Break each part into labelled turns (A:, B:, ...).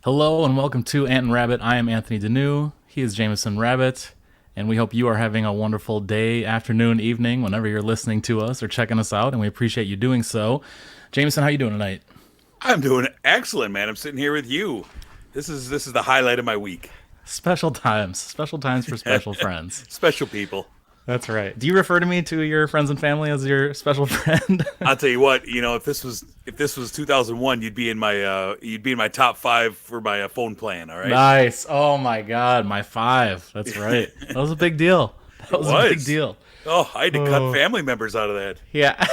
A: Hello and welcome to Ant and Rabbit. I am Anthony Denu. He is Jamison Rabbitt, and we hope you are having a wonderful day, afternoon, evening, whenever you're listening to us or checking us out, and we appreciate you doing so. Jamison, how you doing tonight?
B: I'm doing excellent, man. I'm sitting here with you. This is the highlight of my week.
A: Special times for special friends.
B: Special people.
A: That's right. Do you refer to me to your friends and family as your special friend?
B: I'll tell you what. If this was 2001, you'd be in my top five for my phone plan. All right.
A: Nice. Oh my God, my five. That's right. That was a big deal. That
B: It
A: was a big
B: was.
A: deal.
B: Oh, I had to cut
A: Oh,
B: family members out of that.
A: yeah.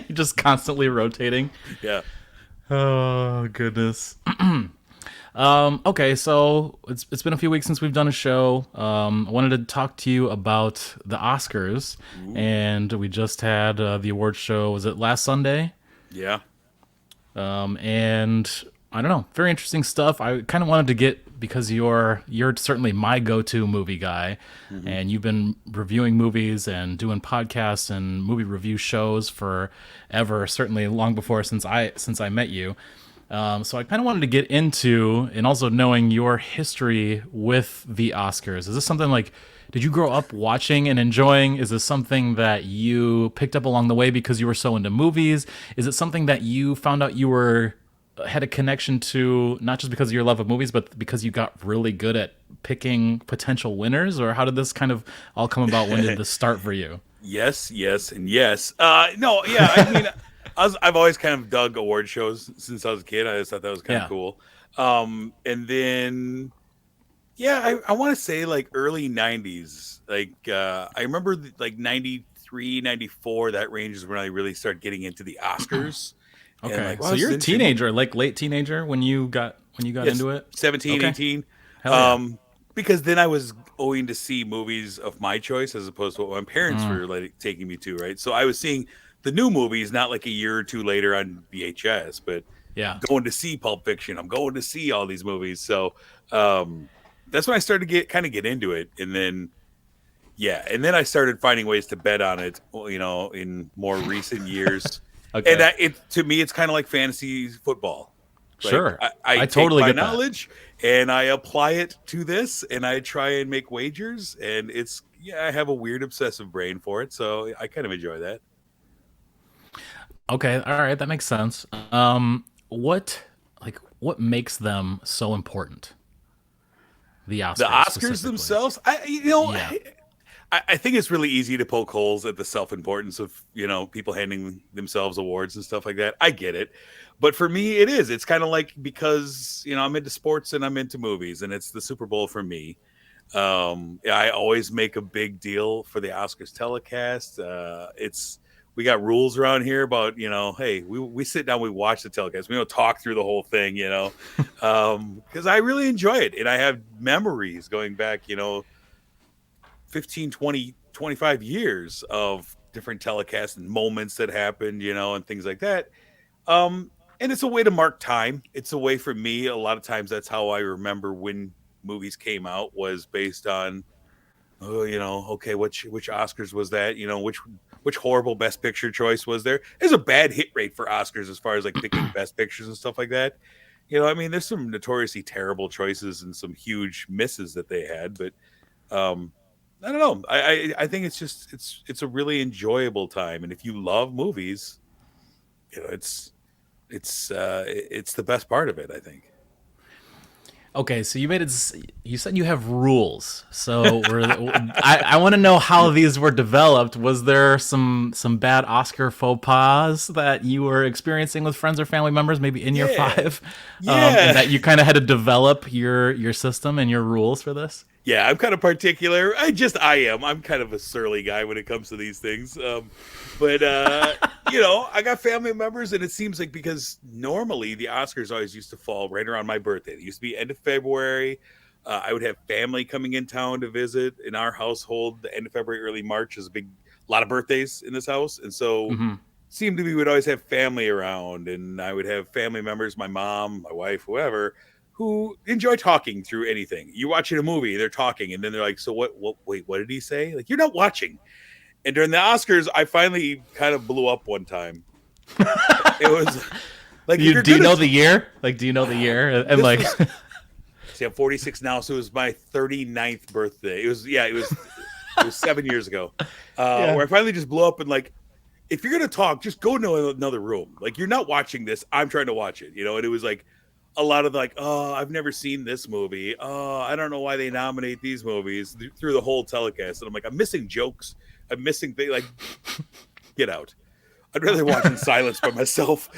A: You're just constantly rotating.
B: Yeah.
A: Oh goodness. Okay, so it's been a few weeks since we've done a show. I wanted to talk to you about the Oscars,
B: Ooh.
A: and we just had the award show. Was it last Sunday?
B: Yeah.
A: And I don't know, very interesting stuff. I kind of wanted to get because you're certainly my go-to movie guy,
B: Hmm.
A: and you've been reviewing movies and doing podcasts and movie review shows forever. Certainly long before since I met you. So I kind of wanted to get into, and also knowing your history with the Oscars. Is this something like, did you grow up watching and enjoying? Is this something that you picked up along the way because you were so into movies? Is it something that you found out you were had a connection to, not just because of your love of movies, but because you got really good at picking potential winners? Or how did this kind of all come about? When did this start for you?
B: Yes, yes, and yes. No, yeah. I mean, I've always kind of dug award shows since I was a kid. I just thought that was kind of
A: Yeah.
B: cool. And then yeah, I want to say like early 90s. I remember like 93, 94. That range is when I really started getting into the Oscars. And
A: Okay.
B: like, wow,
A: So
B: this
A: you're
B: is
A: a
B: interesting.
A: teenager, like late teenager when you got
B: Yes,
A: into it?
B: 17,
A: Okay.
B: 18.
A: Hell yeah.
B: Um, because then I was going to see movies of my choice as opposed to what my parents
A: Mm,
B: were like taking me to, right? So I was seeing the new movies not like a year or two later on VHS, but
A: yeah.
B: I'm going to see Pulp Fiction. I'm going to see all these movies. So um that's when I started to get into it. And then yeah, and then I started finding ways to bet on it, in more recent years. And
A: Okay.
B: it to me, it's kind of like fantasy football. Like
A: Sure.
B: I
A: I
B: take
A: totally
B: my
A: get that.
B: knowledge and I apply it to this, and I try and make wagers. And it's yeah, I have a weird obsessive brain for it, so I kind of enjoy that.
A: Okay. All right. That makes sense. What makes them so important? The
B: The
A: Oscars
B: Oscars
A: specifically.
B: themselves,
A: Yeah.
B: I think it's really easy to poke holes at the self importance of people handing themselves awards and stuff like that. I get it, but for me, it is. It's kind of like because I'm into sports and I'm into movies, and it's the Super Bowl for me. Yeah, I always make a big deal for the Oscars telecast. It's we got rules around here about hey, we sit down, we watch the telecast, we don't talk through the whole thing, because I really enjoy it, and I have memories going back 15, 20, 25 years of different telecasts and moments that happened, and things like that. And it's a way to mark time. It's a way for me. A lot of times, that's how I remember when movies came out was based on, oh, okay, which Oscars was that? Which horrible Best Picture choice was there? There's a bad hit rate for Oscars as far as like picking Best Pictures and stuff like that. I mean, there's some notoriously terrible choices and some huge misses that they had, but um, I don't know. I think it's just it's a really enjoyable time, and if you love movies, it's the best part of it. I think.
A: Okay, so you made it. You said you have rules. So I want to know how these were developed. Was there some bad Oscar faux pas that you were experiencing with friends or family members, maybe in your
B: Yeah,
A: five, and
B: yeah,
A: that you kind of had to develop your system and your rules for this?
B: yeah. I'm kind of particular. I am. I'm kind of a surly guy when it comes to these things. But I got family members, and it seems like because normally the Oscars always used to fall right around my birthday. It used to be end of February. I would have family coming in town to visit. In our household, the end of February, early March is a lot of birthdays in this house, and so it
A: Hmm.
B: seemed to be we would always have family around, and I would have family members, my mom, my wife, whoever, who enjoy talking through anything. You're watching a movie, they're talking, and then they're like, "So what? What? Wait, what did he say?" Like you're not watching. And during the Oscars, I finally kind of blew up one time. It was Like if you're
A: Do you
B: gonna
A: know the year? Like, do you know the year? And
B: this
A: like,
B: was see, I'm 46 now, so it was my 39th birthday. It was 7 years ago,
A: yeah.
B: where I finally just blew up and like, if you're gonna talk, just go to another room. Like you're not watching this. I'm trying to watch it, and it was like a lot of like, oh, I've never seen this movie. Oh, I don't know why they nominate these movies through the whole telecast. And I'm like, I'm missing jokes. I'm missing things. Like, get out. I'd rather watch in silence by myself.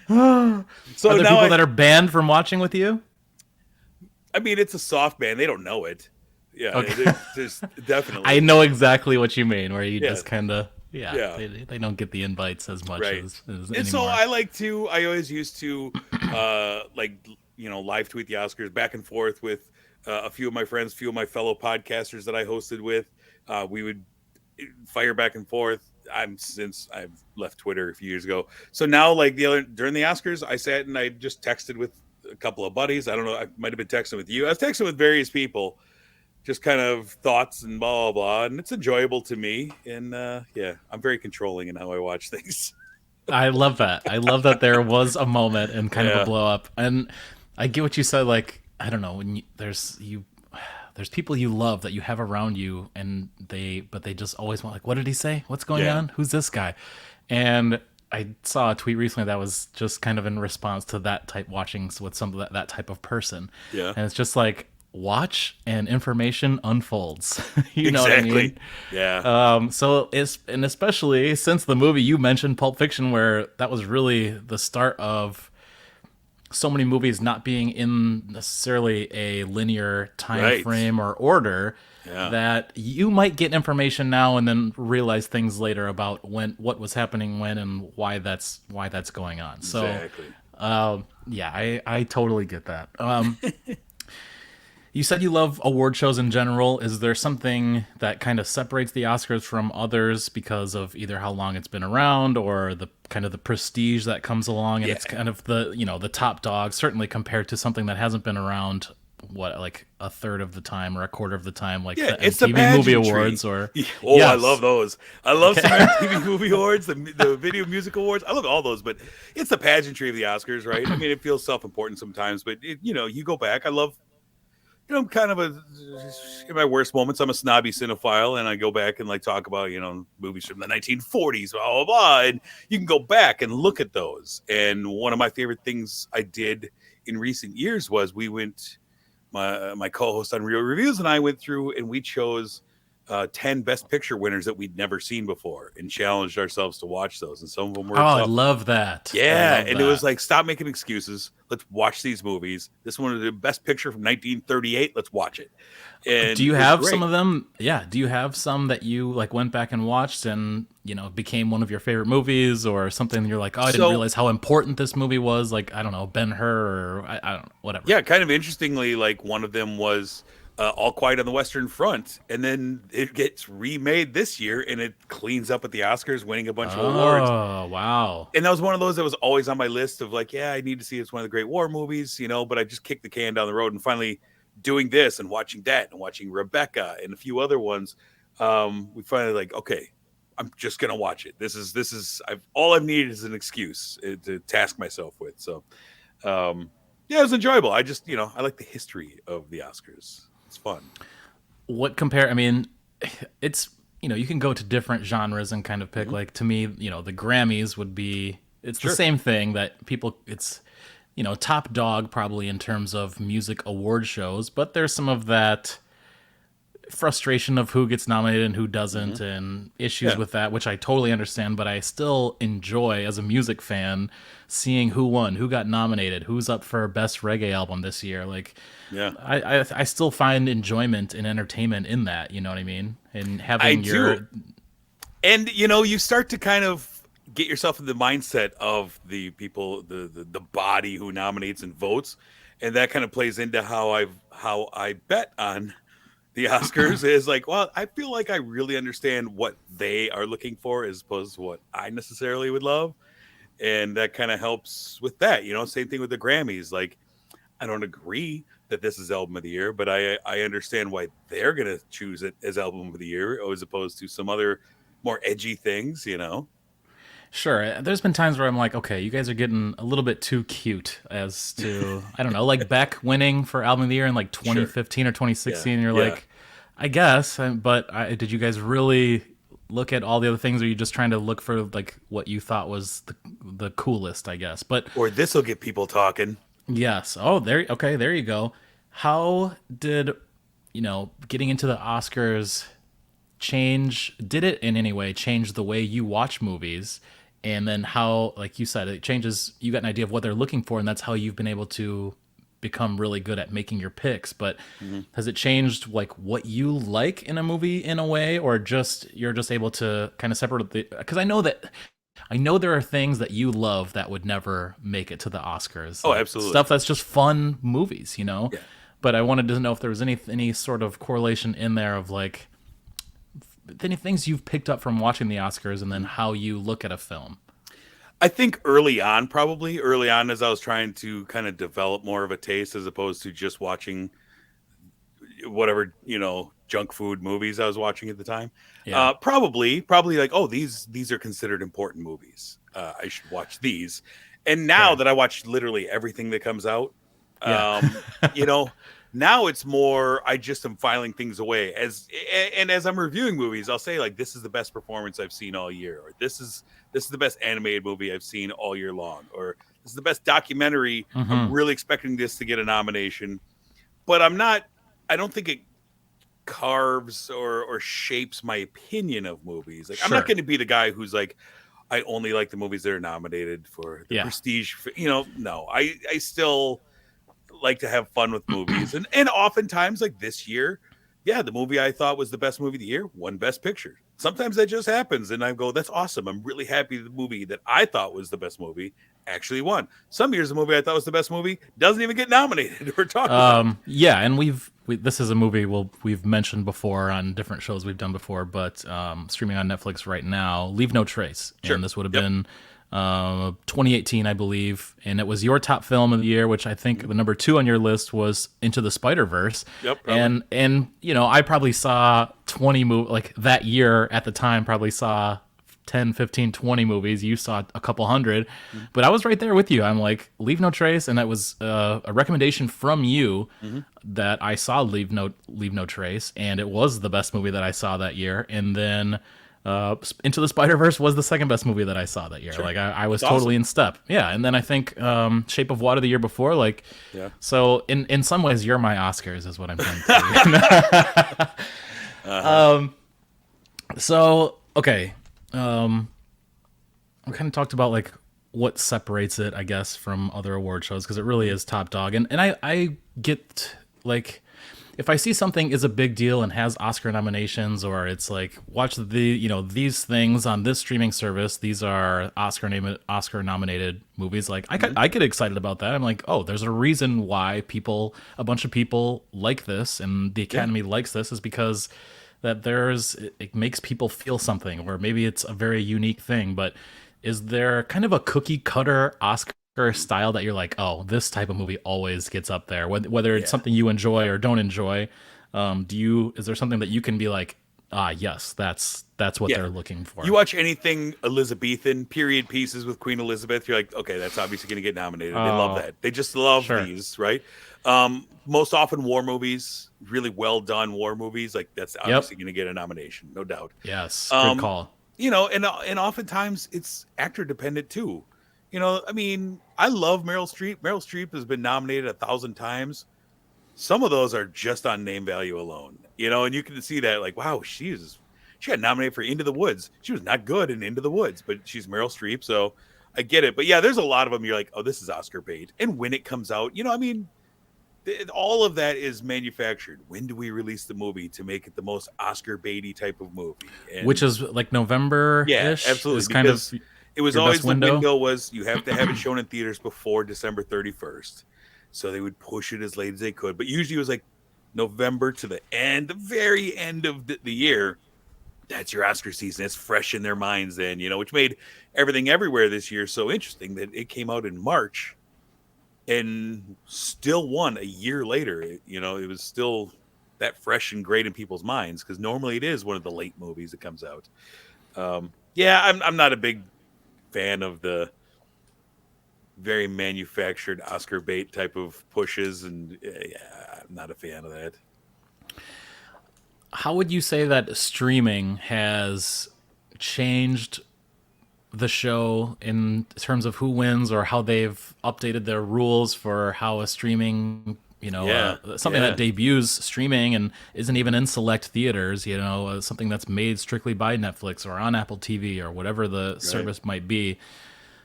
A: Are
B: So
A: there
B: now
A: people that are banned from watching with you?
B: I mean, it's a soft ban. They don't know it. Yeah,
A: Okay.
B: there's
A: I
B: definitely.
A: know exactly what you mean, where you
B: Yeah,
A: just kind of, yeah,
B: yeah,
A: they don't get the invites as much
B: right.
A: as
B: And so
A: anymore.
B: I always used to, like, live tweet the Oscars back and forth with a few of my friends, a few of my fellow podcasters that I hosted with. We would fire back and forth. Since I've left Twitter a few years ago. So now, like during the Oscars, I sat and I just texted with a couple of buddies. I don't know. I might have been texting with you. I was texting with various people, just kind of thoughts and blah blah blah, and it's enjoyable to me. And yeah, I'm very controlling in how I watch things.
A: I love that. I love that there was a moment and kind of a
B: Yeah,
A: blow up. And I get what you said. Like, I don't know, there's people you love that you have around you, and but they just always want, like, what did he say? What's going
B: yeah,
A: on? Who's this guy? And I saw a tweet recently that was just kind of in response to that type, watching with some of that type of person.
B: yeah.
A: And it's just like, watch and information unfolds. You know what I mean?
B: Exactly. Yeah.
A: So it's, and especially since the movie you mentioned, Pulp Fiction, where that was really the start of so many movies not being in necessarily a linear time
B: Right.
A: frame or order,
B: Yeah.
A: that you might get information now and then realize things later about what was happening when, and why that's going on. So
B: Exactly.
A: yeah, I totally get that. You said you love award shows in general. Is there something that kind of separates the Oscars from others because of either how long it's been around, or the kind of the prestige that comes along, and
B: Yeah.
A: it's kind of the top dog, certainly compared to something that hasn't been around, what, like a third of the time or a quarter of the time, like
B: Yeah,
A: the
B: it's the
A: MTV Movie
B: pageantry.
A: Awards, or
B: Yeah. Oh, I love
A: yes.
B: those. I love
A: Okay.
B: some MTV Movie Awards, the Video Music Awards. I love all those, but it's the pageantry of the Oscars, right? I mean, it feels self-important sometimes, but you go back. I love. I'm kind of in my worst moments, I'm a snobby cinephile, and I go back and like talk about movies from the 1940s, blah blah blah, and you can go back and look at those. And one of my favorite things I did in recent years was we went my co-host on Real Reviews and I went through and we chose 10 Best Picture winners that we'd never seen before and challenged ourselves to watch those. And some of them
A: Oh,
B: were
A: I
B: tough.
A: love that. I
B: Yeah,
A: love
B: and it was
A: that.
B: like, stop making excuses. Let's watch these movies. This one is the Best Picture from 1938. Let's watch it.
A: Do
B: And
A: you
B: it was
A: have some
B: great.
A: of them? Yeah. Do you have some that you like went back and watched and became one of your favorite movies, or something you're like, oh, I didn't
B: So
A: realize how important this movie was? Like, I don't know, Ben Hur, or I don't know, whatever.
B: yeah, kind of interestingly, like one of them was All Quiet on the Western Front, and then it gets remade this year, and it cleans up at the Oscars, winning a bunch of awards.
A: Oh, wow.
B: And that was one of those that was always on my list of like, yeah, I need to see it's one of the great war movies, but I just kicked the can down the road, and finally doing this and watching that and watching Rebecca and a few other ones, we finally like, okay, I'm just gonna watch it. This is all I've needed is an excuse to task myself with. So yeah, it was enjoyable. I just I like the history of the Oscars. It's fun.
A: What compare? I mean, it's, you can go to different genres and kind of pick.
B: Hmm.
A: Like, to me, the Grammys would be. It's the
B: Sure.
A: same thing that people. It's top dog probably in terms of music award shows, but there's some of that frustration of who gets nominated and who doesn't,
B: Hmm.
A: and issues
B: Yeah.
A: with that, which I totally understand. But I still enjoy, as a music fan, seeing who won, who got nominated, who's up for best reggae album this year. Like,
B: Yeah.
A: I still find enjoyment and entertainment in that. You know what I mean? And
B: I
A: having
B: do.
A: your
B: And you start to kind of get yourself in the mindset of the people, the body who nominates and votes, and that kind of plays into how I bet on the Oscars. Is like, well, I feel like I really understand what they are looking for as opposed to what I necessarily would love, and that kind of helps with that. Same thing with the Grammys. Like, I don't agree that this is album of the year, but I understand why they're gonna choose it as album of the year as opposed to some other more edgy things.
A: Sure. There's been times where I'm like, okay, you guys are getting a little bit too cute as to, I don't know, like Beck winning for album of the year in like
B: Sure.
A: 2015 or
B: Yeah.
A: 2016. And you're
B: Yeah.
A: like, I guess, but did you guys really look at all the other things? Or are you just trying to look for like what you thought was the coolest, I guess? But
B: Or this will get people talking.
A: yes. Oh, there. Okay, there you go. How did, getting into the Oscars change, did it in any way change the way you watch movies? And then how, like you said, it changes, you got an idea of what they're looking for, and that's how you've been able to become really good at making your picks. But
B: Mm-hmm.
A: has it changed like what you like in a movie in a way, or just you're just able to kind of separate the, because I know there are things that you love that would never make it to the Oscars,
B: Oh,
A: like
B: absolutely.
A: stuff that's just fun movies.
B: Yeah.
A: But I wanted to know if there was any sort of correlation in there of like any things you've picked up from watching the Oscars, and then how you look at a film.
B: I think early on, as I was trying to kind of develop more of a taste as opposed to just watching whatever, junk food movies I was watching at the time.
A: Yeah,
B: Probably like, oh, these are considered important movies. I should watch these. And now
A: sure.
B: that I watch literally everything that comes out,
A: Yeah,
B: you know, now it's more I just am filing things away and as I'm reviewing movies, I'll say like this is the best performance I've seen all year, or this is the best animated movie I've seen all year long, or this is the best documentary. I'm
A: hmm,
B: really expecting this to get a nomination, but I don't think it carves or shapes my opinion of movies. Like I'm not
A: sure.
B: going to be the guy who's like I only like the movies that are nominated for the
A: Yeah,
B: prestige. No, I still like to have fun with movies, and oftentimes like this year, yeah, the movie I thought was the best movie of the year won Best Picture. Sometimes that just happens, and I go, "That's awesome! I'm really happy the movie that I thought was the best movie actually won." Some years the movie I thought was the best movie doesn't even get nominated or talked about.
A: yeah, and this is a movie we've mentioned before on different shows we've done before, but streaming on Netflix right now, Leave No Trace,
B: Sure.
A: and this would have
B: Yep.
A: been 2018, I believe, and it was your top film of the year, which I think
B: Mhm.
A: the number two on your list was Into the Spider Verse,
B: Yep. Probably.
A: and I probably saw 20 like that year at the time, probably saw 10, 15, 20 movies. You saw a couple hundred,
B: Mhm.
A: but I was right there with you. I'm like, Leave No Trace, and that was a recommendation from you
B: Mhm.
A: that I saw Leave No Trace, and it was the best movie that I saw that year. And then Into the Spider Verse was the second best movie that I saw that year.
B: Sure.
A: Like I was
B: That's
A: totally
B: awesome.
A: in step. Yeah, and then I think Shape of Water the year before. Like,
B: Yeah.
A: so in some ways, you're my Oscars, is what I'm trying to say.
B: Uh-huh.
A: So okay, we kind of talked about like what separates it, I guess, from other award shows, because it really
B: Mhm.
A: is top dog. And I get like, if I see something is a big deal and has Oscar nominations, or it's like, watch these things on this streaming service, these are Oscar nominated movies. Like
B: Mhm.
A: I get excited about that. I'm like, oh, there's a reason why a bunch of people like this, and the
B: Yeah.
A: Academy likes this, is because that it makes people feel something, or maybe it's a very unique thing. But is there kind of a cookie cutter Oscar style that you're like, oh, this type of movie always gets up there, whether it's
B: Yeah.
A: something you enjoy or don't enjoy? Is there something that you can be like, ah, yes, that's what
B: Yeah.
A: they're looking
B: You
A: for?
B: watch anything Elizabethan period pieces with Queen Elizabeth, you're like, okay, that's obviously going to get nominated. They love
A: Oh,
B: that. They just love
A: sure.
B: these, right? Most often war movies, really well done war movies, like that's
A: Yep.
B: obviously going to get a nomination, no doubt.
A: Yes. Good
B: Um,
A: call.
B: and oftentimes it's actor dependent too. I mean, I love Meryl Streep. Meryl Streep has been nominated 1,000 times. Some of those are just on name value alone, and you can see that like, wow, she got nominated for Into the Woods. She was not good in Into the Woods, but she's Meryl Streep, so I get it. But yeah, there's a lot of them. You're like, oh, this is Oscar bait. And when it comes out, I mean, all of that is manufactured. When do we release the movie to make it the most Oscar baity type of movie?
A: Which
B: And
A: is like November
B: yeah,
A: ish
B: absolutely,
A: is kind of
B: because it was
A: your best
B: always the
A: window.
B: window was you have to have it shown in theaters before December 31st. So they would push it as late as they could, but usually it was like November to the very end of the year. That's your Oscar season. It's fresh in their minds then, which made everything everywhere this year so interesting that it came out in March and still won a year later. It was still that fresh and great in people's minds because normally it is one of the late movies that comes out. Yeah, I'm not a big fan of the very manufactured Oscar bait type of pushes, and yeah, I'm not a fan of that.
A: How would you say that streaming has changed the show in terms of who wins or how they've updated their rules for how a streaming,
B: Yeah,
A: something that
B: yeah,
A: debuts streaming and isn't even in select theaters, something that's made strictly by Netflix or on Apple TV or whatever the
B: right.
A: service might be.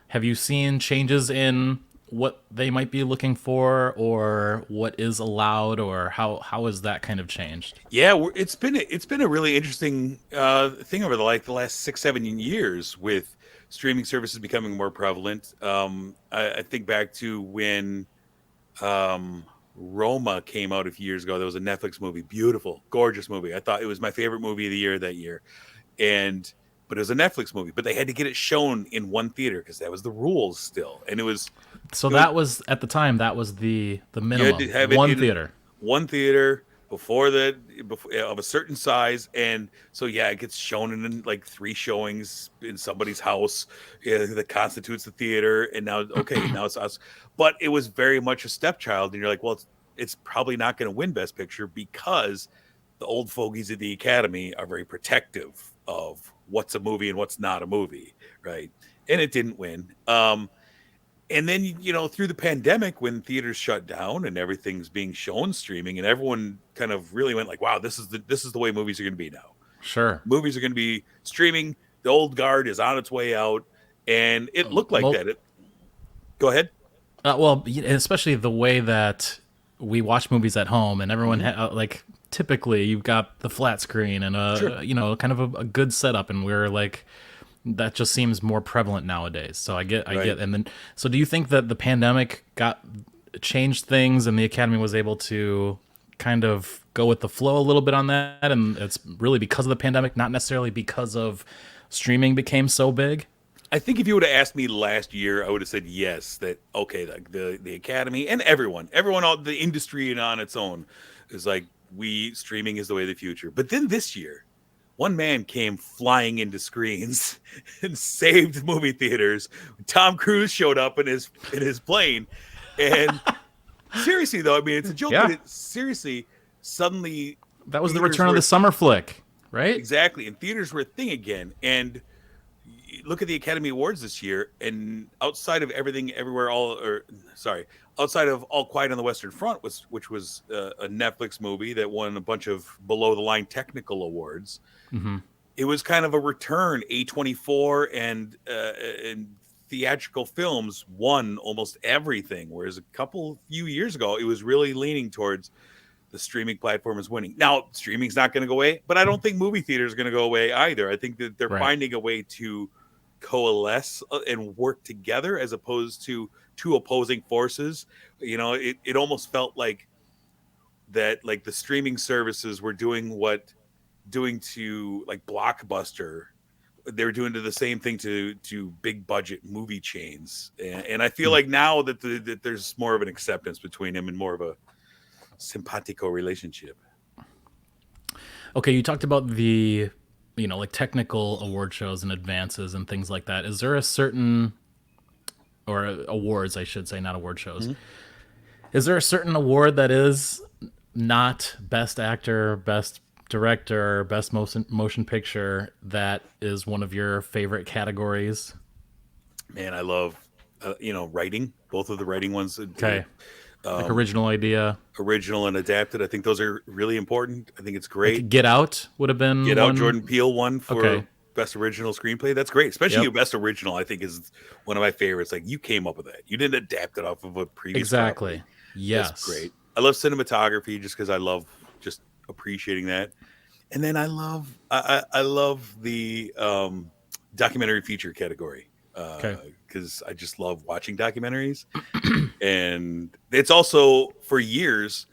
A: Have you seen changes in what they might be looking for or what is allowed, or how has that kind of changed?
B: Yeah, it's been a really interesting thing over the last 6 7 years with streaming services becoming more prevalent. I think back to when um, Roma came out a few years ago. There was a Netflix movie, beautiful, gorgeous movie. I thought it was my favorite movie of the year that year, and but it was a Netflix movie. But they had to get it shown in one theater because that was the rules still, and
A: So
B: it was
A: that was at the time that was the
B: you had to
A: minimum.
B: have it
A: One
B: in
A: theater.
B: one theater before of a certain size, and so yeah, it gets shown in like three showings in somebody's house, yeah, that constitutes the theater. And now, okay, now it's us, but it was very much a stepchild, and you're like, well, it's probably not going to win Best Picture because the old fogies at the Academy are very protective of what's a movie and what's not a movie, right? And it didn't win. And then through the pandemic when theaters shut down and everything's being shown streaming, and everyone kind of really went like, wow, this is the way movies are going to be now.
A: Sure.
B: Movies are going to be streaming. The old guard is on its way out, and it looked like
A: Mo-
B: that. Go ahead.
A: Especially the way that we watch movies at home, and everyone
B: Hmm.
A: like typically you've got the flat screen and
B: Sure.
A: kind of a good setup, and we're like that just seems more prevalent nowadays. So I
B: Right.
A: get, and then so do you think that the pandemic got changed things, and the Academy was able to kind of go with the flow a little bit on that, and it's really because of the pandemic, not necessarily because of streaming became so big?
B: I think if you would have asked me last year, I would have said yes. That okay, the Academy and everyone, all the industry and on its own is like, we streaming is the way of the future. But then this year, one man came flying into screens and saved movie theaters. Tom Cruise showed up in his plane, and seriously though, I mean it's a joke, but
A: Yeah,
B: it seriously suddenly
A: that was the
B: theaters
A: return of
B: were
A: the summer flick, right?
B: exactly, and theaters were a thing again. And look at the Academy Awards this year, and outside of Everything Everywhere outside of All Quiet on the Western Front, which was a Netflix movie that won a bunch of below the line technical awards.
A: Hmm.
B: It was kind of a return. A24 and theatrical films won almost everything, whereas a few years ago it was really leaning towards the streaming platform is winning. Now, streaming's not going to go away, but I don't think movie theaters are going to go away either. I think that they're
A: Right.
B: finding a way to coalesce and work together as opposed to two opposing forces. It almost felt like that, like the streaming services were doing to like Blockbuster. They were doing to the same thing to big budget movie chains, and I feel like now that there's more of an acceptance between them and more of a simpatico relationship.
A: Okay, you talked about the, like technical award shows and advances and things like that. Is there a certain, or awards, I should say, not award shows.
B: Mhm.
A: Is there a certain award that is not best actor, best director, best motion picture that is one of your favorite categories?
B: Man, I love writing. Both of the writing ones,
A: Okay, like
B: um,
A: original idea.
B: original and adapted. I think those are really important. I think it's great.
A: Like Get Out would have
B: Get
A: been
B: Out,
A: one.
B: Jordan Peele won for
A: Okay.
B: best original screenplay. That's great, especially
A: Yep.
B: best original. I think is one of my favorites. Like, you came up with that. You didn't adapt it off of a previous property.
A: Exactly.
B: That's
A: Yes.
B: great. I love cinematography just because I love just appreciating that. And then I love the documentary feature category
A: Okay.
B: because I just love watching documentaries. And it's also, for years,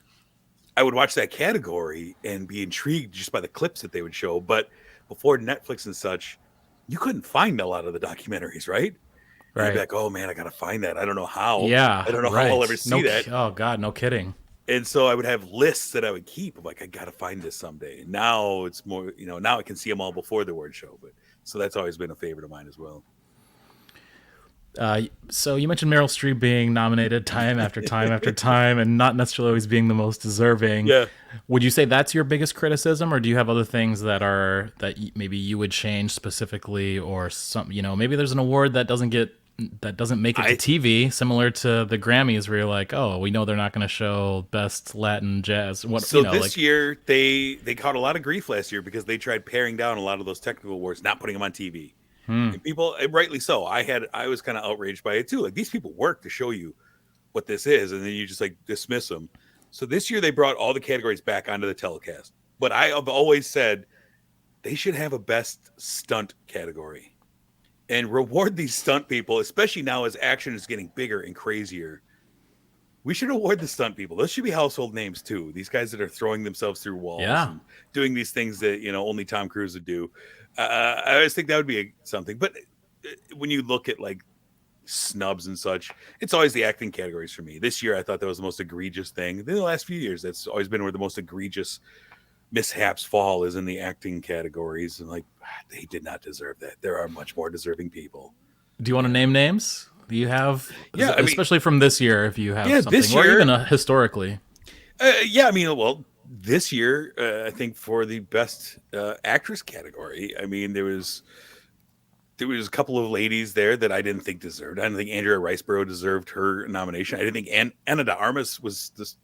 B: I would watch that category and be intrigued just by the clips that they would show. But before Netflix and such, you couldn't find a lot of the documentaries, right? And I'd be
A: Right.
B: like, oh man, I got to find that. I don't know how.
A: Yeah.
B: I don't know how I'll ever
A: Right.
B: see that.
A: Oh God, no kidding.
B: And so I would have lists that I would keep of like, I got to find this someday. And now it's more, now I can see them all before the award show. But so that's always been a favorite of mine as well.
A: So you mentioned Meryl Streep being nominated time after time after time, and not necessarily always being the most deserving.
B: Yeah.
A: Would you say that's your biggest criticism, or do you have other things maybe you would change specifically, or some maybe there's an award that doesn't make it to
B: I
A: TV, similar to the Grammys, where you're like, oh, we know they're not going to show best Latin jazz. What
B: So this
A: like.
B: year they caught a lot of grief last year because they tried paring down a lot of those technical awards, not putting them on TV.
A: Hmm.
B: And people, and rightly so. I was kind of outraged by it too. Like these people work to show you what this is, and then you just like dismiss them. So this year they brought all the categories back onto the telecast. But I have always said they should have a best stunt category and reward these stunt people, especially now as action is getting bigger and crazier. We should award the stunt people. Those should be household names too. These guys that are throwing themselves through walls
A: Yeah.
B: and doing these things that only Tom Cruise would do. I always think that would be something. But when you look at like snubs and such, it's always the acting categories for me. This year, I thought that was the most egregious thing. In the last few years, that's always been where the most egregious mishaps fall is in the acting categories. And like, they did not deserve that. There are much more deserving people.
A: Do you want to name names? Do you have,
B: Yeah, I mean,
A: especially from this year, if you have
B: yeah, this
A: something, or
B: year,
A: even historically?
B: yeah, I mean, well, this year, I think for the best actress category, I mean, there was a couple of ladies there that I didn't think deserved. I didn't think Andrea Riceborough deserved her nomination. I didn't think Anna de Armas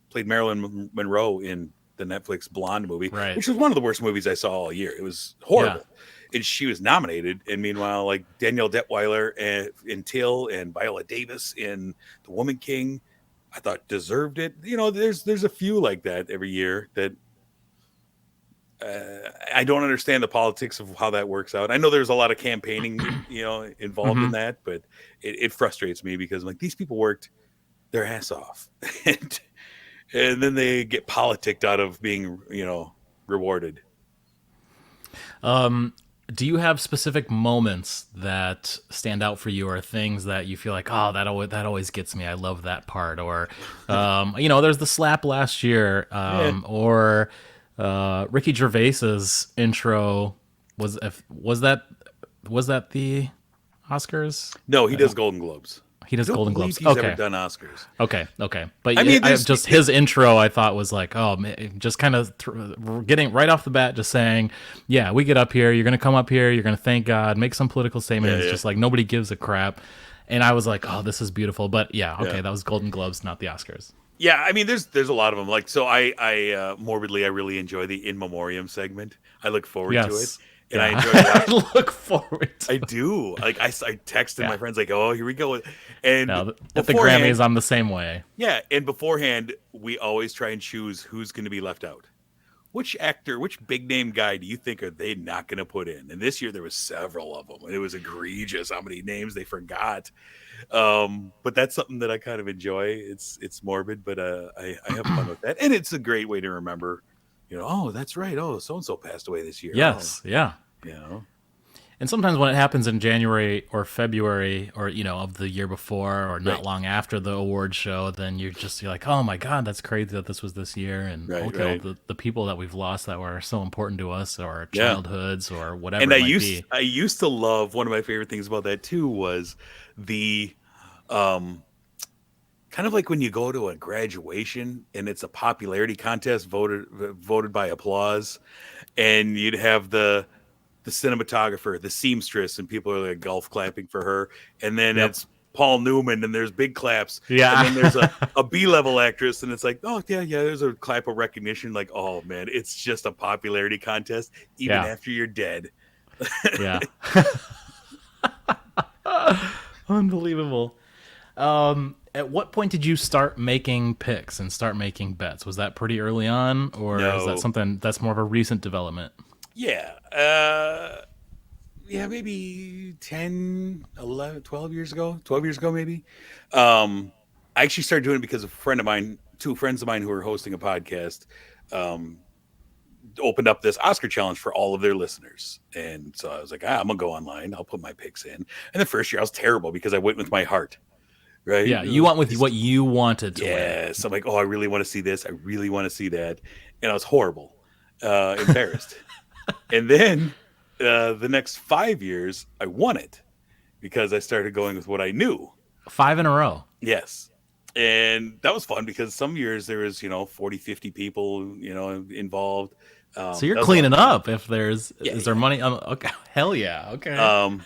B: played Marilyn Monroe in the Netflix Blonde movie,
A: Right.
B: which was one of the worst movies I saw all year. It was
A: Yeah.
B: horrible. And she was nominated. And meanwhile, like Danielle Detweiler in Till and Viola Davis in The Woman King, I thought deserved it. There's a few like that every year that I don't understand the politics of how that works out. I know there's a lot of campaigning, involved in
A: Hmm.
B: that, but it frustrates me because like these people worked their ass off, and then they get politicked out of being, rewarded.
A: Do you have specific moments that stand out for you, or things that you feel like, oh, that always gets me? I love that part. Or, there's the slap last year,
B: Yeah.
A: or Ricky Gervais's intro was that the Oscars?
B: No, he does Golden Globes.
A: He
B: I
A: does
B: don't
A: Golden
B: believe
A: Globes.
B: he's ever
A: Okay.
B: done Oscars.
A: Okay. But
B: I mean,
A: just his intro, I thought was like, oh, man, just kind of getting right off the bat, just saying, yeah, we get up here, you're going to come up here, you're going to thank God, make some political statement.
B: Yeah,
A: It's
B: yeah,
A: just like nobody gives a crap. And I was like, oh, this is beautiful. But yeah, okay,
B: yeah.
A: that was Golden Globes, not the Oscars.
B: Yeah, I mean, there's a lot of them. Like, so I morbidly, I really enjoy the in memoriam segment. I look forward to it,
A: Yes.
B: and I
A: Yeah.
B: enjoy
A: I
B: watching.
A: look forward
B: I
A: to it.
B: do. Like, I texted my
A: Yeah.
B: friends like, "Oh, here we go." And
A: Now, at the
B: beforehand,
A: Grammys, I'm the same way.
B: yeah, and beforehand, we always try and choose who's going to be left out. Which actor, which big name guy do you think are they not going to put in? And this year there was several of them. It was egregious how many names they forgot. But that's something that I kind of enjoy. It's morbid, but I have fun with that, and it's a great way to remember. Oh, that's right. Oh, so and so passed away this year. Oh,
A: Yes. Yeah.
B: you know,
A: And sometimes when it happens in January or February, or of the year before, or not
B: right,
A: long after the award show, then you're like, oh my god, that's crazy that this was this year. And
B: right,
A: okay, well,
B: right.
A: the people that we've lost that were so important to us, or our
B: Yeah.
A: childhoods, or whatever
B: And
A: it might be.
B: I used to love, one of my favorite things about that too was the um kind of like when you go to a graduation and it's a popularity contest voted by applause, and you'd have the cinematographer, the seamstress, and people are like golf clapping for her, and then
A: Yep.
B: it's Paul Newman and there's big claps, and
A: Yeah.
B: then there's a B-level actress and it's like, oh yeah, there's a clap of recognition. Like, oh man, it's just a popularity contest even
A: Yeah.
B: after you're dead.
A: Yeah. Unbelievable. At what point did you start making picks and start making bets? Was that pretty early on, or is that
B: No.
A: something that's more of a recent development?
B: Yeah. Yeah, maybe 10, 11, 12 years ago. 12 years ago, maybe. I actually started doing it because a friend of mine, two friends of mine who were hosting a podcast, um, opened up this Oscar challenge for all of their listeners. And so I was like, I'm going to go online. I'll put my picks in. And the first year I was terrible because I went with my heart, right?
A: Yeah, you went with what you wanted to win.
B: Yes. I'm like, oh, I really want to see this. I really want to see that. And I was horrible, embarrassed. And then the next 5 years, I won it. because I started going with what I knew.
A: 5 in a row.
B: Yes. And that was fun because some years there was, 40, 50 people, involved.
A: So you're
B: That was a lot
A: cleaning
B: of fun.
A: up. If there's
B: Yeah,
A: is there
B: yeah.
A: money? Okay, hell yeah. Okay.
B: Um,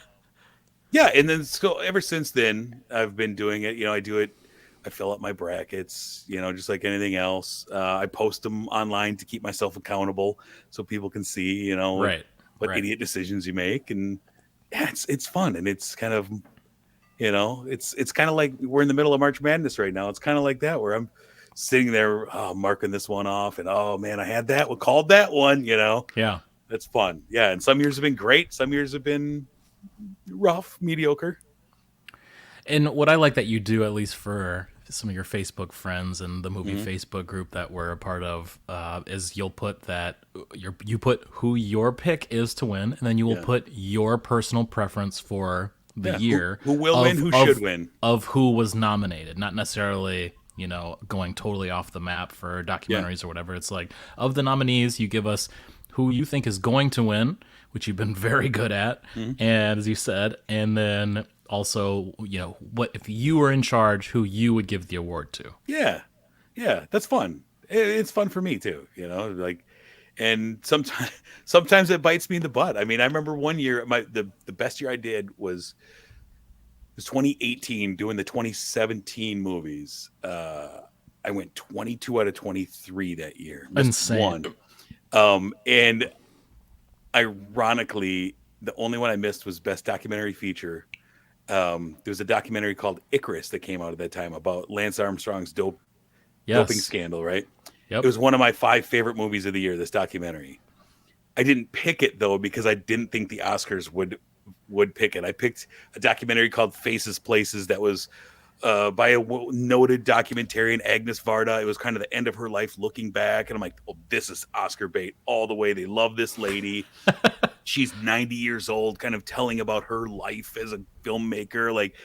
B: yeah, and then so ever since then, I've been doing it. I do it. I fill up my brackets, just like anything else. I post them online to keep myself accountable, so people can see,
A: Right.
B: what
A: Right.
B: idiot decisions you make, and yeah, it's fun, and it's kind of, it's kind of like we're in the middle of March Madness right now. It's kind of like that where I'm sitting there marking this one off, and oh man, I had that one, called that one.
A: Yeah.
B: That's fun. Yeah, and some years have been great. Some years have been rough, mediocre.
A: And what I like that you do, at least for some of your Facebook friends and the movie
B: Hmm.
A: Facebook group that we're a part of, is you'll put you put who your pick is to win, and then you will
B: Yeah.
A: put your personal preference for the
B: Yeah, who
A: year
B: who will win?
A: of
B: Who should
A: of
B: win?
A: of who was nominated, not necessarily going totally off the map for
B: Yeah.
A: documentaries or whatever. It's like, of the nominees, you give us who you think is going to win, which you've been very good at,
B: Hmm.
A: and as you said, and then also, what if you were in charge, who you would give the award to.
B: Yeah, yeah, that's fun. It's fun for me too. Like, and sometimes sometimes it bites me in the butt. I mean, I remember one year, the best year I did was 2018, doing the 2017 movies. I went 22 out of 23 that year, missed
A: Insane.
B: one. And ironically, the only one I missed was best documentary feature. There was a documentary called Icarus that came out at that time about Lance Armstrong's doping
A: Yes.
B: scandal, right? It
A: Yep.
B: was one of my 5 favorite movies of the year, this documentary. I didn't pick it though because I didn't think the Oscars would pick it. I picked a documentary called Faces Places that was by a noted documentarian, Agnes Varda. It was kind of the end of her life, looking back, and I'm like, oh, this is Oscar bait all the way. They love this lady. She's 90 years old, kind of telling about her life as a filmmaker. Like,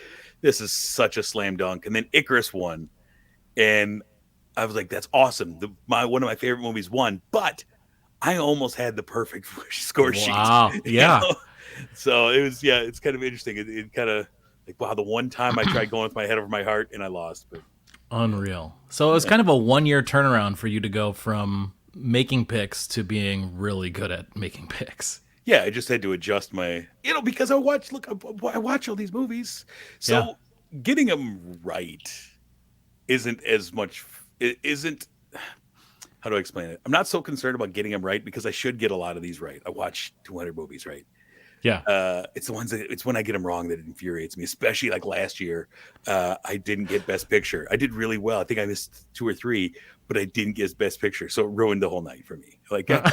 B: this is such a slam dunk. And then Icarus won, and I was like, that's awesome. One of my favorite movies won, but I almost had the perfect score sheet,
A: Wow.
B: you
A: Yeah.
B: know. So it was, yeah, it's kind of interesting. It kind of like, wow, the one time I tried going with my head over my heart and I lost, but
A: Unreal. So it was
B: yeah,
A: kind of a 1 year turnaround for you to go from making picks to being really good at making picks.
B: yeah, I just had to adjust my, because I watch all these movies,
A: Yeah.
B: so getting them right isn't as much. It isn't. How do I explain it? I'm not so concerned about getting them right because I should get a lot of these right. I watch 200 movies, right?
A: Yeah.
B: It's when I get them wrong that it infuriates me, especially like last year. I didn't get Best Picture. I did really well. I think I missed 2 or 3, but I didn't get Best Picture, so it ruined the whole night for me. Like, yeah,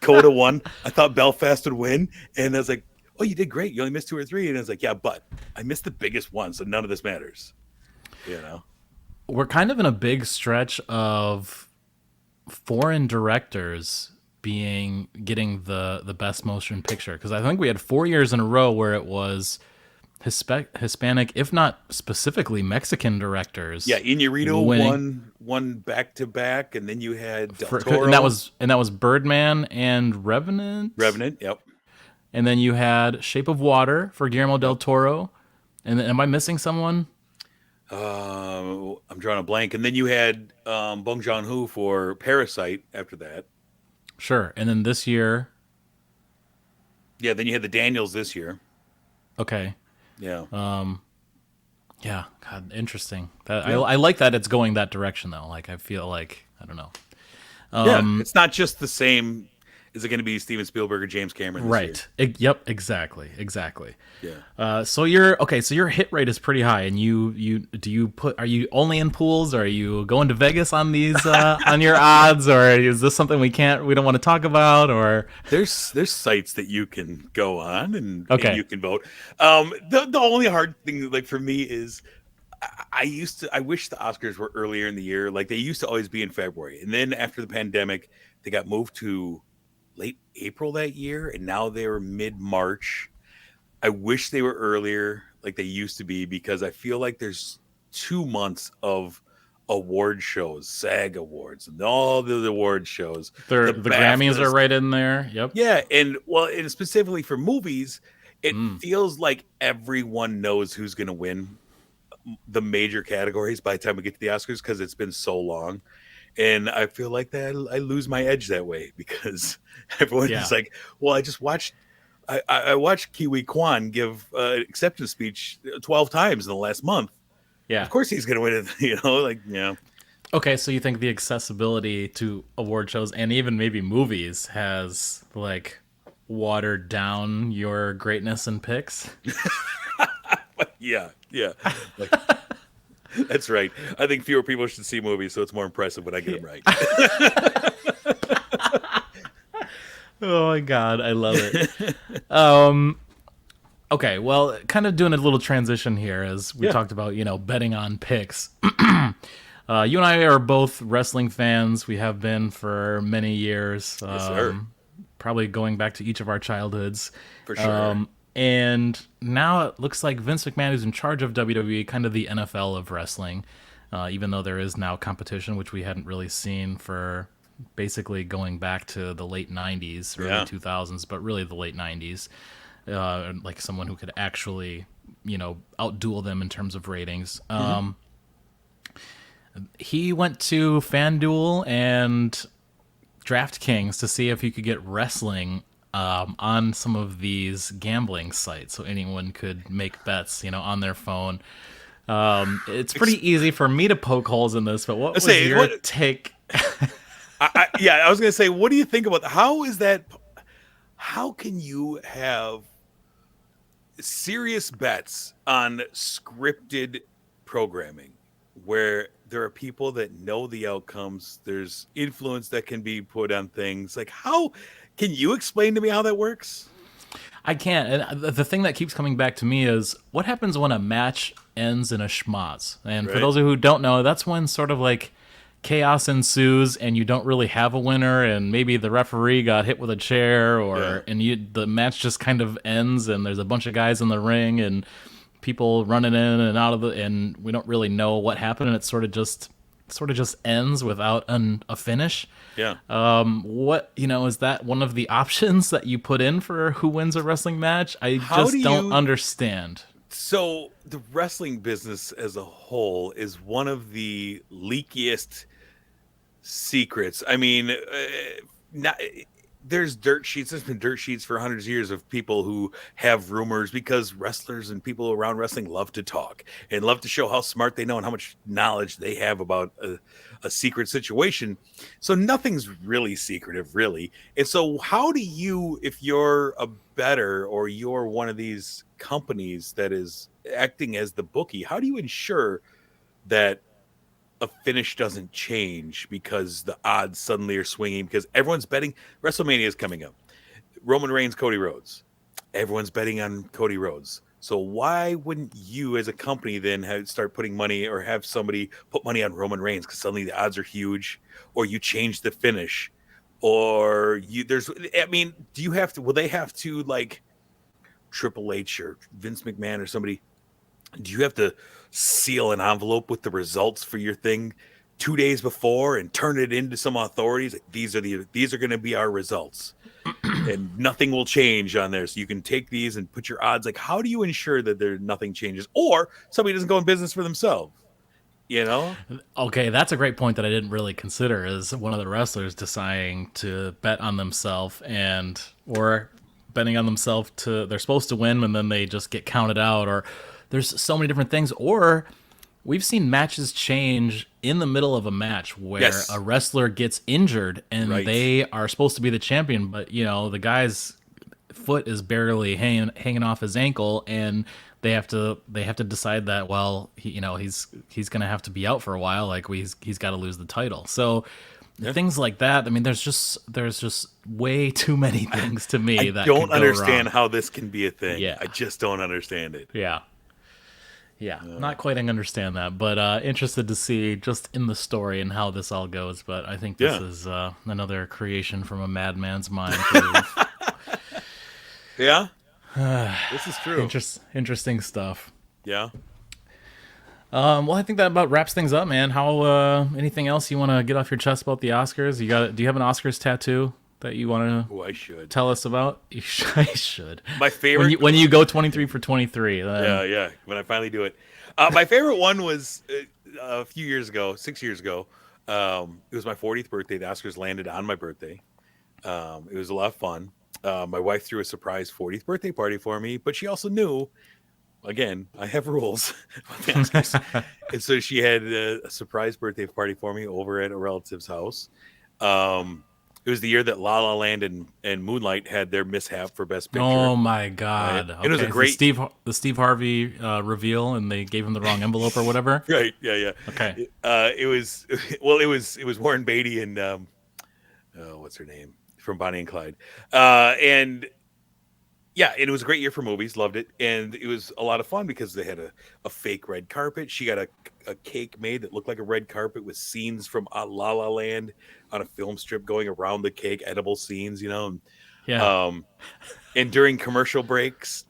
B: Coda won. I thought Belfast would win, and I was like, "Oh, you did great. You only missed 2 or 3." And I was like, "Yeah, but I missed the biggest one, so none of this matters." You know?
A: We're kind of in a big stretch of foreign directors getting the best motion picture, because I think we had 4 years in a row where it was Hispanic, if not specifically Mexican directors
B: Yeah, Inarritu
A: winning
B: won back to back, and then you had Del
A: and that
B: Toro,
A: was Birdman and Revenant,
B: Revenant. Yep,
A: and then you had Shape of Water for Guillermo del
B: yep.
A: Toro, and then, am I missing someone?
B: I'm drawing a blank, and then you had Bong Joon Ho for Parasite. After that,
A: Sure. And then this year,
B: yeah, then you had the Daniels this year.
A: okay,
B: Yeah,
A: yeah, God, interesting. That
B: yeah,
A: I like that it's going that direction though. Like, I feel like, I don't know.
B: yeah. It's not just the same. Is it going to be Steven Spielberg or James Cameron this year?
A: Right. Yep. Exactly. Exactly.
B: Yeah.
A: So you're okay. So your hit rate is pretty high, and are you only in pools? Or are you going to Vegas on these on your odds, or is this something we don't want to talk about? Or
B: There's sites that you can go on and
A: okay,
B: you can vote. The only hard thing like for me is I wish the Oscars were earlier in the year. Like they used to always be in February. And then after the pandemic, they got moved to late April that year, and now they're mid-March. I wish they were earlier like they used to be because I feel like there's 2 months of award shows, SAG awards, and all the award shows, the
A: the Grammys are
B: BAFTAs.
A: right in there. Yep.
B: Yeah, and well, and specifically for movies, it feels like everyone knows who's going to win the major categories by the time we get to the Oscars because it's been so long. And I feel like that I lose my edge that way because everyone is like, well, I just watched. I watched Kiwi Kwan give an acceptance speech 12 times in the last month.
A: Yeah.
B: Of course he's going to win it, like, yeah.
A: Okay, so you think the accessibility to award shows and even maybe movies has, like, watered down your greatness in picks?
B: Yeah. Like, that's right. I think fewer people should see movies, so it's more impressive when I get them right.
A: Oh my god, I love it. Okay, well, kind of doing a little transition here as we talked about, betting on picks. You and I are both wrestling fans. We have been for many years.
B: Yes, sir.
A: Probably going back to each of our childhoods.
B: For sure.
A: And now it looks like Vince McMahon is in charge of WWE, kind of the NFL of wrestling, even though there is now competition, which we hadn't really seen for basically going back to the late 90s, early 2000s, but really the late 90s. Like someone who could actually, outduel them in terms of ratings. He went to FanDuel and DraftKings to see if you could get wrestling on some of these gambling sites, so anyone could make bets, on their phone. It's pretty easy for me to poke holes in this, but what was your take?
B: I was going to say, what do you think about how is that? How can you have serious bets on scripted programming where there are people that know the outcomes? There's influence that can be put on things. Like, how can you explain to me how that works?
A: I can't. And the thing that keeps coming back to me is what happens when a match ends in a schmoz. And for those of you who don't know, that's when sort of like chaos ensues and you don't really have a winner, and maybe the referee got hit with a chair, and the match just kind of ends, and there's a bunch of guys in the ring and people running in and out of and we don't really know what happened, and it sort of just ends without a finish. What is that one of the options that you put in for who wins a wrestling match? I don't understand.
B: So the wrestling business as a whole is one of the leakiest secrets. I mean, there's dirt sheets. There's been dirt sheets for hundreds of years of people who have rumors because wrestlers and people around wrestling love to talk and love to show how smart they know and how much knowledge they have about a secret situation. So nothing's really secretive, really. And so how do you, if you're a bettor or you're one of these companies that is acting as the bookie, how do you ensure that a finish doesn't change because the odds suddenly are swinging because everyone's betting? WrestleMania is coming up. Roman Reigns, Cody Rhodes. Everyone's betting on Cody Rhodes. So why wouldn't you as a company then start putting money or have somebody put money on Roman Reigns because suddenly the odds are huge, or you change the finish, or do you have to, will they have to, like Triple H or Vince McMahon or somebody, do you have to seal an envelope with the results for your thing 2 days before and turn it into some authorities? Like, these are going to be our results, and nothing will change on there. So you can take these and put your odds. Like, how do you ensure that nothing changes, or somebody doesn't go in business for themselves?
A: Okay, that's a great point that I didn't really consider. Is one of the wrestlers deciding to bet on themselves or betting on themselves they're supposed to win and then they just get counted out, or there's so many different things. Or we've seen matches change in the middle of a match where a wrestler gets injured and they are supposed to be the champion, but the guy's foot is barely hanging off his ankle, and they have to decide that, well, he's gonna have to be out for a while, like he's got to lose the title. So things like that. I mean, there's just way too many things to me that
B: don't understand how this can be a thing. I just don't understand it.
A: Not quite understand that, but interested to see just in the story and how this all goes. But I think this is another creation from a madman's mind.
B: This is true.
A: Interesting stuff.
B: Well,
A: I think that about wraps things up, man. How anything else you want to get off your chest about the Oscars? Do you have an Oscars tattoo? that you want to
B: Oh, I should.
A: tell us about? I should.
B: My
A: When
B: favorite.
A: you go 23 for 23,
B: Yeah,
A: then
B: yeah. When I finally do it, my favorite one was a few years ago, 6 years ago. It was my 40th birthday. The Oscars landed on my birthday. It was a lot of fun. My wife threw a surprise 40th birthday party for me, but she also knew, again, I have rules with the Oscars. And so she had a surprise birthday party for me over at a relative's house. Um, it was the year that La La Land and Moonlight had their mishap for Best Picture.
A: oh my
B: Right?
A: god.
B: It was a
A: Okay, the
B: great,
A: Steve Harvey reveal, and they gave him the wrong envelope or whatever.
B: right? Yeah, yeah.
A: Okay.
B: It was well, it was Warren Beatty and oh, what's her name from Bonnie and Clyde, and yeah, and it was a great year for movies. Loved it, and it was a lot of fun because they had a fake red carpet. She got a cake made that looked like a red carpet with scenes from La La Land on a film strip going around the cake, edible scenes,
A: Yeah.
B: um, and during commercial breaks,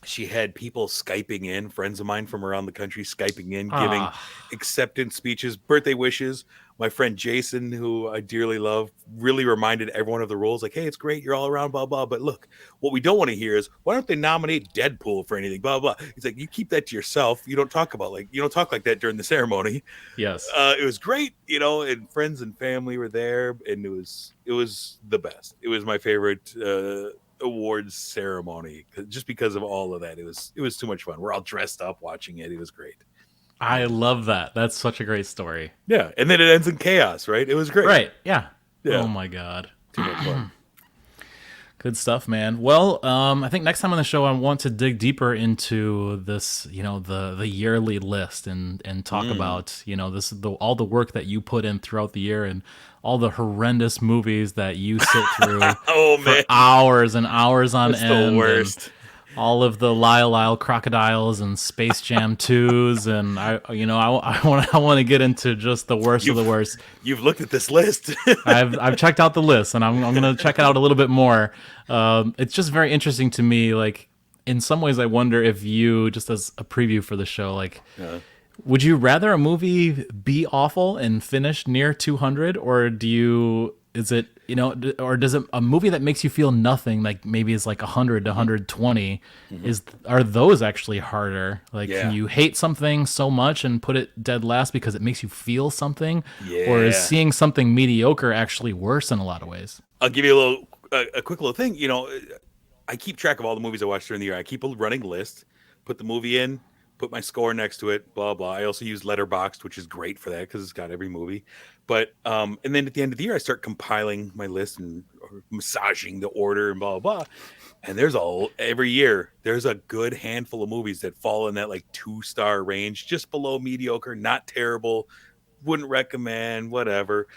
B: she had people Skyping in, friends of mine from around the country Skyping in, giving
A: Ah.
B: acceptance speeches, birthday wishes. My friend Jason, who I dearly love, really reminded everyone of the rules. Like, hey, it's great, you're all around, blah, blah. But look, what we don't want to hear is, why don't they nominate Deadpool for anything? Blah, blah. He's like, you keep that to yourself. You don't talk like that during the ceremony.
A: Yes.
B: It was great, and friends and family were there, and it was the best. It was my favorite awards ceremony just because of all of that. It was too much fun. We're all dressed up watching it. It was great.
A: I love that. That's such a great story.
B: Yeah, and then it ends in chaos, right? It was great.
A: Right. Yeah.
B: Yeah.
A: Oh my god.
B: Too much fun.
A: Good stuff, man. Well, I think next time on the show, I want to dig deeper into this, the yearly list and talk about, all the work that you put in throughout the year and all the horrendous movies that you sit through
B: Oh
A: for
B: man,
A: hours and hours on
B: that's
A: end.
B: the worst.
A: And all of the Lyle Crocodiles and Space Jam 2s, and I want to get into just the worst of the worst.
B: You've looked at this list.
A: I've checked out the list, and I'm going to check it out a little bit more. It's just very interesting to me. Like, in some ways, I wonder if you, just as a preview for the show, like, would you rather a movie be awful and finish near 200, or is it, or does it, a movie that makes you feel nothing, like maybe is like 100 to 120, are those actually harder? Like, can you hate something so much and put it dead last because it makes you feel something? Or is seeing something mediocre actually worse in a lot of ways?
B: I'll give you a quick little thing. I keep track of all the movies I watch during the year. I keep a running list, put the movie in, put my score next to it, blah, blah. I also use Letterboxd, which is great for that because it's got every movie. But, and then at the end of the year, I start compiling my list and massaging the order and blah, blah, blah. And every year, there's a good handful of movies that fall in that like 2-star range, just below mediocre, not terrible, wouldn't recommend, whatever.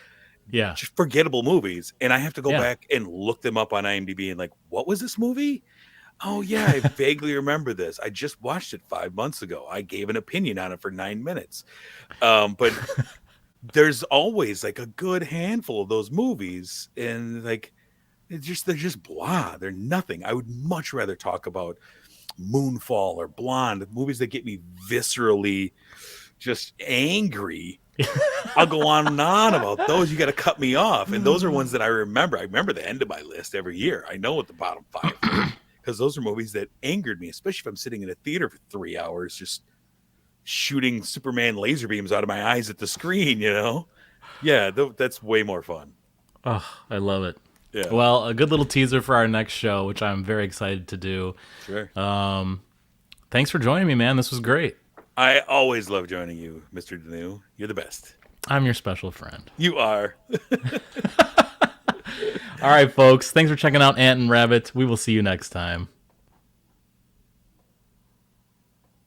A: Yeah.
B: Just forgettable movies. And I have to go back and look them up on IMDb and like, what was this movie? Oh, yeah, I vaguely remember this. I just watched it 5 months ago. I gave an opinion on it for 9 minutes. But there's always like a good handful of those movies. And like, they're just blah. They're nothing. I would much rather talk about Moonfall or Blonde, movies that get me viscerally just angry. I'll go on and on about those. You got to cut me off. And those are ones that I remember. I remember the end of my list every year. I know what the bottom 5 were. Because those are movies that angered me, especially if I'm sitting in a theater for 3 hours just shooting Superman laser beams out of my eyes at the screen, Yeah, that's way more fun.
A: Oh, I love it.
B: Yeah.
A: Well, a good little teaser for our next show, which I'm very excited to do.
B: Sure.
A: Thanks for joining me, man. This was great.
B: I always love joining you, Mr. Denu. You're the best.
A: I'm your special friend.
B: You are.
A: All right, folks. Thanks for checking out Ant and Rabbit. We will see you next time.